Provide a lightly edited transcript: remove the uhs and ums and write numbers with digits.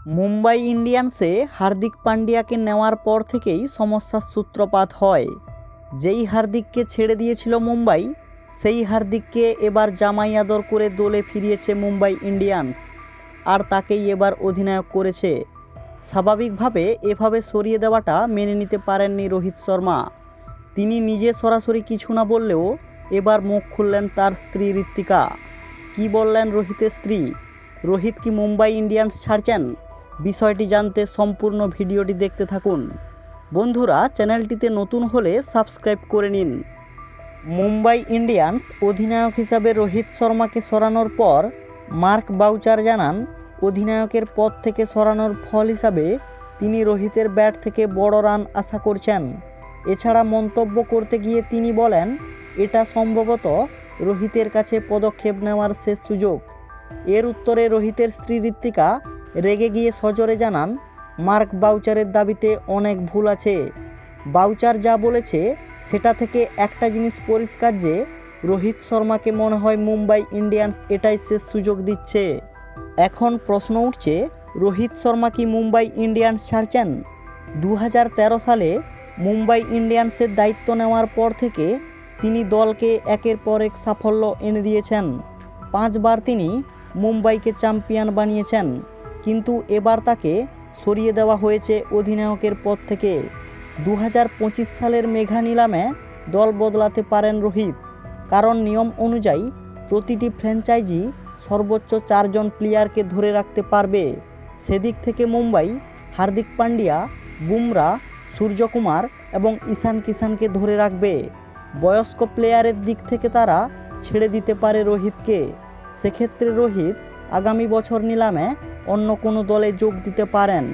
মুম্বাই ইন্ডিয়ান্সে হার্দিক পান্ডিয়াকে নেওয়ার পর থেকেই সমস্যার সূত্রপাত হয়। যেই হার্দিককে ছেড়ে দিয়েছিল মুম্বাই, সেই হার্দিককে এবার জামাই আদর করে দলে ফিরিয়েছে মুম্বাই ইন্ডিয়ান্স, আর তাকেই এবার অধিনায়ক করেছে। স্বাভাবিকভাবে এভাবে সরিয়ে দেওয়াটা মেনে নিতে পারেননি রোহিত শর্মা। তিনি নিজে সরাসরি কিছু না বললেও এবার মুখ খুললেন তার স্ত্রী ঋত্বিকা। কি বললেন রোহিতের স্ত্রী? রোহিত কি মুম্বাই ইন্ডিয়ান্স ছাড়ছেন? বিষয়টি জানতে সম্পূর্ণ ভিডিওটি দেখতে থাকুন। বন্ধুরা, চ্যানেলটিতে নতুন হলে সাবস্ক্রাইব করে নিন। মুম্বাই ইন্ডিয়ান্স অধিনায়ক হিসাবে রোহিত শর্মাকে সরানোর পর মার্ক বাউচার জানান, অধিনায়কের পদ থেকে সরানোর ফল হিসাবে তিনি রোহিতের ব্যাট থেকে বড় রান আশা করছেন। এছাড়া মন্তব্য করতে গিয়ে তিনি বলেন, এটা সম্ভবত রোহিতের কাছে পদক্ষেপ নেওয়ার শেষ সুযোগ। এর উত্তরে রোহিতের স্ত্রী ঋত্বিকা রেগে গিয়ে সজোরে জানান, মার্ক বাউচারের দাবিতে অনেক ভুল আছে। বাউচার যা বলেছে সেটা থেকে একটা জিনিস পরিষ্কার যে রোহিত শর্মাকে মনে হয় মুম্বাই ইন্ডিয়ান্স এটাই শেষ সুযোগ দিচ্ছে। এখন প্রশ্ন উঠছে, রোহিত শর্মা কি মুম্বাই ইন্ডিয়ান্স ছাড়ছেন? 2013 সালে মুম্বাই ইন্ডিয়ান্সের দায়িত্ব নেওয়ার পর থেকে তিনি দলকে একের পর এক সাফল্য এনে দিয়েছেন। 5 বার তিনি মুম্বাইকে চ্যাম্পিয়ন বানিয়েছেন, কিন্তু এবার তাকে সরিয়ে দেওয়া হয়েছে অধিনায়কের পদ থেকে। 2025 সালের মেগা নিলামে দল বদলাতে পারেন রোহিত, কারণ নিয়ম অনুযায়ী প্রতিটি ফ্র্যাঞ্চাইজি সর্বোচ্চ 4 জন প্লেয়ারকে ধরে রাখতে পারবে। সেদিক থেকে মুম্বাই হার্দিক পান্ডিয়া, বুমরা, সূর্যকুমার এবং ঈশান কিষানকে ধরে রাখবে। বয়স্ক প্লেয়ারের দিক থেকে তারা ছেড়ে দিতে পারে রোহিতকে। সেক্ষেত্রে রোহিত আগামী বছর নিলামে অন্য কোনো দলে যোগ দিতে পারেন।